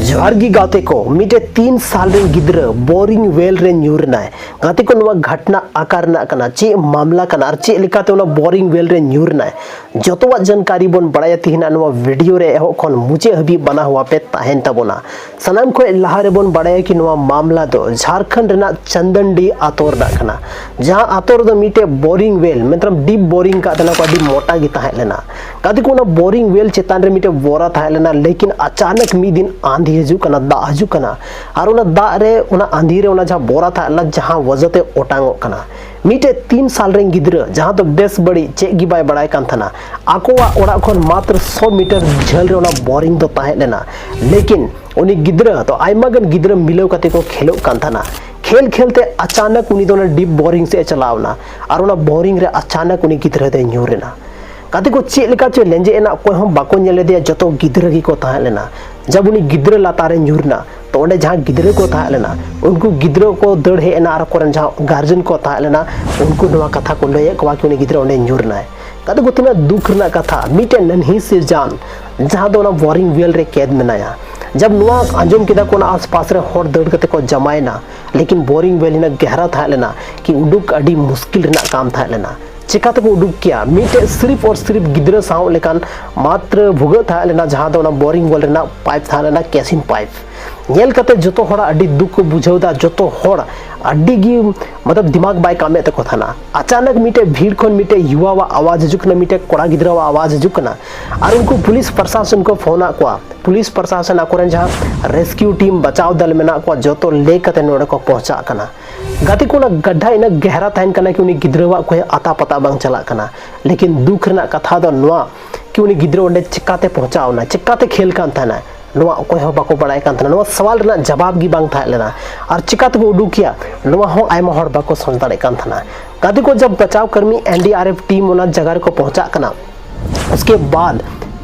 जोहारगी गाते को मिटे 3 साल रे गिद्र बोरिंग वेल रे न्यूरनाय गाते को नवा घटना आकार ना कना चे मामला कना चे लिकाते उना बोरिंग वेल रे न्यूरनाय जतोवा जानकारी बोन बड़ाया तिहिना नवा वीडियो रे एहो खन मुचे हबी बना हुआ पे ताहेन तबोना सनाम को लहा रे बोन बड़ाया कि नवा मामला दो झारखंड रेना चंदनडी आतोर दा कना जहां आतोर दो मिटे बोरिंग वेल मतलब डीप बोरिंग का तना को अडी मोटा गी ताहे लेना गाते को ना बोरिंग वेल चेतान रे मिटे बोरा ताहे लेना लेकिन अचानक मी दिन आंधी हजू कना दा हजू कना और उना दा रे उना आंधी रे उना जहां बोरा था अल्लाह जहां वजहते ओटांगो कना मिटे 3 साल रे गिद्र जहां तो बेस बड़ी चेक गी बाय बड़ाय कान थना आकोवा ओड़ा खन मात्र 100 मीटर झल रे उना बोरिंग दो ताहे लेना लेकिन उनी गिद्र तो आयमा गन गिद्र मिलो कते को खेलो कान थना खेल खेलते अचानक उनी दोना डीप बोरिंग से चलावना और उना बोरिंग रे अचानक उनी गिद्र दे न्यूरेना कते को चे लेका चे लेंजे एना कोई हम बाको नेले दे जतो गिद्र गी को ताहे लेना जब उनी गिद्र लातारे न्यूरना तो उन्हें जहाँ गिद्रे को ताहे लेना उनको गिद्रों को दड़ है ना और जहाँ गार्जियन को ताहे लेना उनको नवा कथा को लय को कि उन्हें गिद्रे उन्हें न्यूरना है कते को तिना दुख ना कथा मिटे नन्ही से जान जहाँ दो ना बोरिंग वेल रे कैद मेनाया जब नुआ अंजुम किदा को ना आसपास रे होड़ दड़ कते को जमायना लेकिन बोरिंग वेल ना गहरा था लेना कि उडुक अडी मुश्किल रेना काम था लेना चिकाते को उडुक किया मिटे सिर्फ और सिर्फ गिद्र साव लेकान मात्र भुग था लेना जहां दो ना बोरिंग वेल रेना पाइप था लेना केसिन पाइप नेल कते जतो होड़ा अडी दुख को बुझावदा जतो होड़ अडी गी मतलब दिमाग बाय कामे ते को थाना अचानक मिटे भीड़ खन मिटे युवा वा आवाज जुकना मिटे कोड़ा गिद्रा वा आवाज जुकना और उनको पुलिस प्रशासन को फोन आक्वा पुलिस प्रशासन आकोरन जहां रेस्क्यू टीम बचाव दल मेना को जतो ले कते नोडे को पहुंचा कना गाती को ना गड्ढा इना गहरा ताइन कना कि उनी गिद्रवा को आता पता बांग चला कना लेकिन दुख रेना कथा दो नवा कि उनी गिद्र ओंडे चिक्काते पहुंचावना चिक्काते खेल कान थाना नवा कोई हो बाको बड़ाय कान थाना नवा सवाल रेना जवाब गी बांग था लेना और चिक्काते को उडुकिया नवा हो आयमा हर बाको समझ दाड़े कान थाना गाती को जब बचाव कर्मी एनडीआरएफ टीम ओना जगह को पहुंचा कना उसके बाद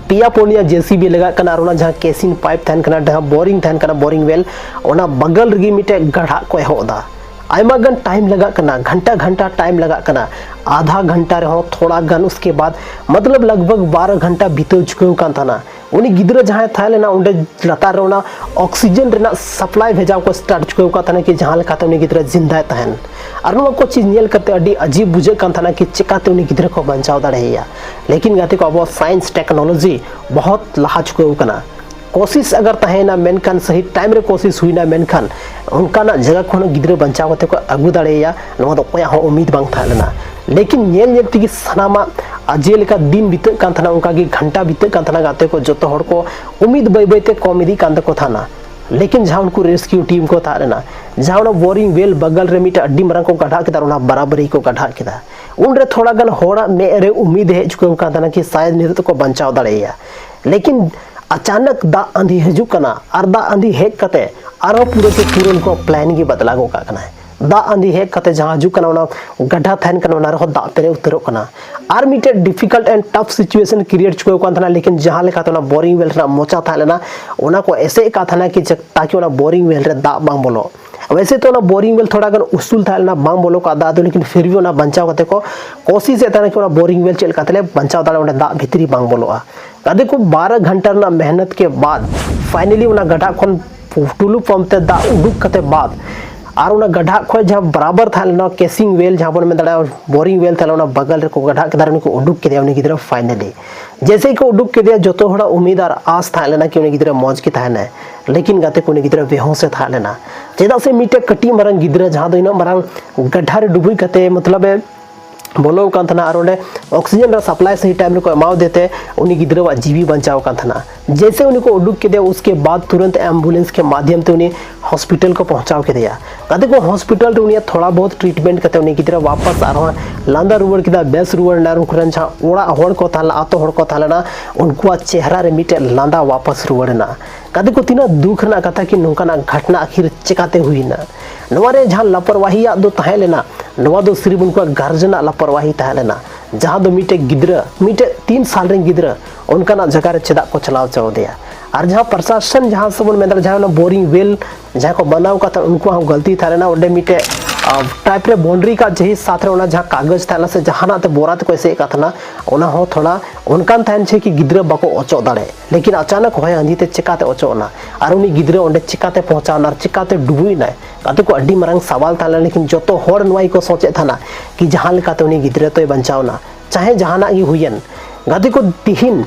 पिया पोनिया जेसीबी लगा कना और जहां केसिन पाइप थान कना जहां बोरिंग थान कना बोरिंग वेल ओना बगल रगी मिटे गढ़ा को होदा आयमा गन टाइम लगा कना घंटा घंटा टाइम लगा कना आधा घंटा रहो थोड़ा गन उसके बाद मतलब लगभग 12 घंटा बीते चुके कान थाना उनी गिद्र जहां था लेना उंडे लतार रोना ऑक्सीजन रेना सप्लाई भेजाव को स्टार्ट चुके का थाना कि जहां लेका उनी गिद्र जिंदा तहन और नो को चीज नेल करते अडी अजीब बुझे कान थाना कि चिकाते उनी गिद्र को बचाव दाड़ेया लेकिन गाते को अब साइंस टेक्नोलॉजी बहुत लहा चुके कना कोशिश अगर तहेना मेनखान सही टाइम रे कोशिश हुई ना मेनखान उनका ना जगह को गिद्र बचाव करते को अगु दाड़ेया नवा तो कोया हो उम्मीद बांग था लेना लेकिन नेल नेल तिगी सनामा अजे लेका दिन बीते कान थाना उनका की घंटा बीते कान थाना गाते को जतो हड़ को उम्मीद बय बयते कॉमेडी कान को थाना लेकिन जहां उनको रेस्क्यू टीम को था लेना जहां बोरिंग वेल बगल रे मिटा अड्डी मरंग को गढ़ा केदा उना बराबरी को गढ़ा केदा उन रे थोड़ा गन होड़ा में रे उम्मीद है चुके का थाना कि शायद नित को बचाव दाड़ेया लेकिन अचानक दा आंधी हजू कना और दा आंधी हेक कते आरो पूरे के पूरे को प्लान की बदला गो का दा आंधी हेक कते जहां हजू कना उना गड्ढा थान कना उना रो दा पेरे उतरो कना आर मिटे difficult and tough situation create चुके को थाना लेकिन जहां लेका तो बोरिंग वेल रा मोचा था लेना उना को ऐसे का थाना कि ताकि उना बोरिंग वेल रे दा बांग बोलो वैसे तो ना बोरिंग वेल थोड़ा गन उसूल था ना बांग बोलो का दा दो लेकिन फिर भी ना बचाव करते को कोशिश है कि बोरिंग वेल चल कातले बचाव दाड़ा उन्हें दा भीतरी बांग बोलो कदे को 12 घंटा ना मेहनत के बाद फाइनली उना गड्ढा खन टुलू पंप ते दा उडुक कते बाद और उना गड्ढा खो जहां बराबर था ना केसिंग वेल जहां बन में दड़ा बोरिंग वेल था ना बगल रे को गड्ढा के दार को उडुक के दिया उनी गिद्र फाइनली जैसे ही को उडुक के दिया जतो होड़ा उम्मीद और आस था लेना कि उनी गिद्र मौज की था ना लेकिन गाते को उनी गिद्र बेहोश से था लेना जेदा से मिटे कटी मरंग गिद्र जहां दो इना मरंग गड्ढा रे डुबुई कते मतलब बोलो कान थाना और ऑक्सीजन सप्लाई सही टाइम को एमाव देते उन्हीं गिद्र जीवी बचाव कान थाना जैसे उन्हीं को उडुक के दिया उसके बाद तुरंत एम्बुलेंस के माध्यम से उन्हें हॉस्पिटल को पहुंचाव के दिया कदे को हॉस्पिटल उन्हें थोड़ा बहुत ट्रीटमेंट करते उन्हीं गिद्र वापस आ लांदा रुवड़ के बेस रुवड़ ना उनकुरन जहां ओड़ा होड़ को थाला आतो होड़ को थाला ना उनको चेहरा रे मिटे लांदा वापस रुवड़ना कदे को तीना दुख ना कथा कि नोका ना घटना आखिर चिकाते हुई ना नवारे जहां लापरवाही दो ताहे लेना नवा दो सिर्फ उनको गार्जियन लापरवाही ताहे लेना जहां दो मिटे गिद्र मिटे 3 साल रे गिद्र उनका ना जगह रे चेदा को चलाव चाव दिया और जहां प्रशासन जहां सब में जहां बोरिंग वेल जहां को बनाव का था उनको गलती था लेना ओडे मिटे टाइप रे बाउंड्री का जही साथ रे ओना जहां कागज थाना से जहाना ते बोरा ते कोसे कथना ओना हो थोड़ा उनकान थान छे कि गिद्रा बाको ओचो दाड़े लेकिन अचानक होय आंधी ते चिकाते ओचोना आर उनी गिद्रा ओंडे चिकाते पहुंचावना चिकाते डुबुइना गाते को अड्डी मारंग सवाल थाना लेकिन जतो होड़ नवाई को सोचे थाना कि जहां लेकाते उनी गिद्रा तो बचावना चाहे जहाना ही हुयन गाते को तिहिन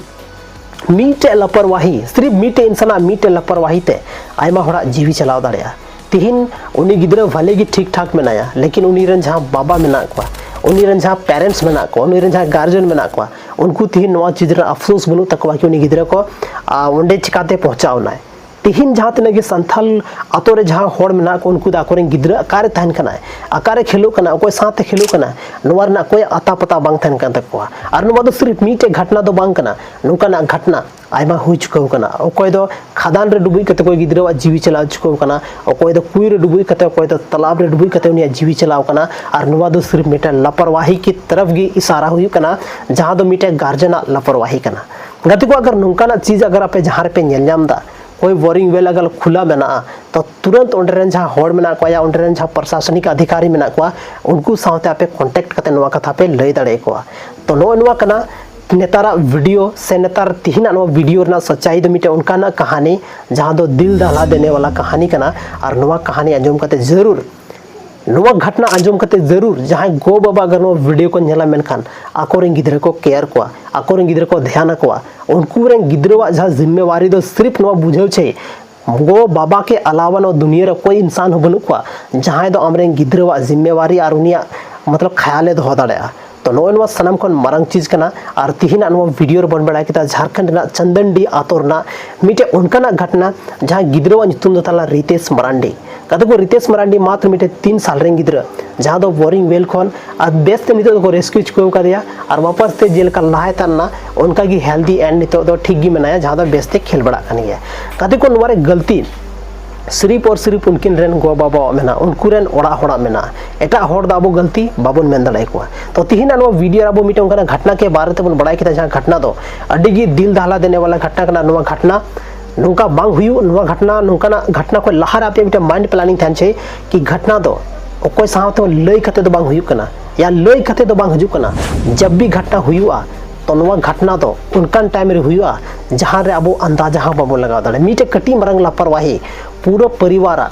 मीटे लापरवाही सिर्फ मीटे इंसाना मीटे लापरवाही ते आयमा होड़ा जीवी चलाव दाड़ेया तिहिन उनी गिद्रा भले की ठीक ठाक मेनाया लेकिन उनी रन जहां बाबा मेना को उनी रन जहां पेरेंट्स मेना को उनी रन जहां गार्जियन मेना को उनको तिहिन नवा चीज रे अफसोस बनु तकवा कि उनी गिद्रा को ओंडे चिकाते पहुंचावना तिहिन जहां तने संथाल आतो रे जहां होड़ मेना को उनको आकोरे गिद्रा आकारे तहन कना आकारे खेलो कना कोई साथ खेलो कना नोवार ना कोई आता पता बांग तहन कन तकवा आर नोवा दो सिर्फ मीटे घटना दो बांग कना नुकाना घटना आयमा हुई चुकाव कना ओकोय दो खादान रे डुबुई कते कोई गिद्रा जीवी चलाव चुकाव कना ओकोय दो कुई रे डुबुई कते ओकोय दो तालाब रे डुबुई कते उनिया जीवी चलाव कना आर नोवा दो सिर्फ मीटे लापरवाही की तरफ गी इशारा हुई कना जहां दो मीटे गार्जियन लापरवाही कना गति को अगर नुकाना चीज अगर आपे जहां पे नेलजाम दा कोई बोरिंग वेल अगर खुला मेना तो तुरंत ओंडरेन जहां होड़ मेना को या ओंडरेन जहां प्रशासनिक अधिकारी मेना को उनको साथे आपे कांटेक्ट कते नवा कथा पे लई दाड़े को तो नवा कना नेतारा वीडियो से नेतार तिहिना नवा वीडियो ना सच्चाई दो मिटे उनका ना कहानी जहां दो दिल दहला देने वाला कहानी कना और नवा कहानी अंजम कते जरूर नवा घटना अंजम कते जरूर जहां गो बाबा अगर नवा वीडियो को नेला मेनखान आकोरें गिद्रा को केयर को आकोरें गिद्रा को ध्यान को उनको रें गिद्रा जहां जिम्मेवारी दो सिर्फ नवा बुझाव छे गो बाबा के अलावा नो दुनिया रे कोई इंसान हो बनु को जहां दो हमरें गिद्रा जिम्मेवारी और उनिया मतलब ख्याले दो दाड़ेया तो नवा सनाम खन मारंग चीज कना और तिहिना नवा वीडियो रे बन बड़ा किता झारखंड ना चंदनडी आतोर ना मिटे उनका घटना जहां गिद्रा नितुम दो ताला रितेश मरांडी कते को रितेश मरांडी मात्र मिटे 3 साल रें गिद्रा जहां दो बोरिंग वेल खन आ बेस्ट नितो को रेस्क्यू चुको का दिया और वापस ते जेल का लाहे तन्ना उनका की हेल्दी एंड नितो दो ठीक गी मनाया जहां दो बेस्ट खेल बड़ा कनी है कते को नवारे गलती सिर्फ और सिर्फ उनकिन रेन गो बाबा मेना उनको रेन ओड़ा होड़ा मेना एटा होड़ दा अबो गलती बाबन मेन दड़ाई को तो तिहिना नो वीडियो अबो मिटे उनका घटना के बारे ते बन बड़ाई किता जहां घटना दो अडिगी दिल दहला देने वाला घटना कना नो घटना नुका बांग हुयु नो घटना नुका ना घटना को लहार आपे मिटे माइंड प्लानिंग थान छे कि घटना दो ओकोय साथ लई कते दो बांग हुयु कना या लई कते दो बांग हजु कना जब भी घटना हुयुआ तो नवा घटना तो उनकान टाइम रे हुआ जहां रे अबो अंदाजा हा बाबो लगा दाड़े मीटे कटी मरंग लापरवाही पूरा परिवार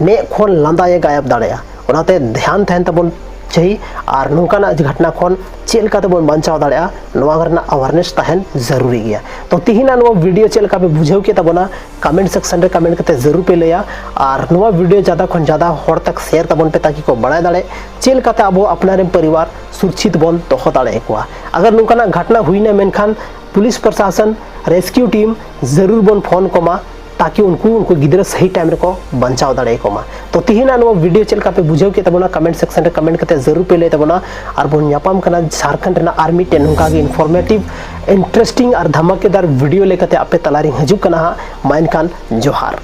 ने खोन लांदाए गायब दाड़ेया ओनाते ध्यान थान तबन चाहिए और नौकाना घटना खन चेल का तबन बचाव दाड़ेया नवा करना अवेयरनेस तहन जरूरी गया तो तिहिना नवा वीडियो चेल का पे बुझाव के तबना कमेंट सेक्शन रे कमेंट करते जरूर पे लेया और नवा वीडियो ज्यादा खन ज्यादा होड़ तक शेयर तबन पे ताकि को बड़ा दाड़े चेल का अबो अपनारे परिवार सुरक्षित बन दोहो दाड़े को अगर नौकाना घटना हुई ना मेनखान पुलिस प्रशासन रेस्क्यू टीम जरूर बन फोन कोमा ताकि उनको गिद्रा सही टाइम को बचाव दाड़े को तो तिहिना नो वीडियो चल का पे बुझाव के तबना कमेंट सेक्शन रे कमेंट करते जरूर पे ले तबना और बन न्यापाम कना झारखंड रे आर्मी टेन नोका के इन्फॉर्मेटिव इंटरेस्टिंग और धमाकेदार वीडियो लेकते आपे तलारी हजू कना माइन खान जोहार।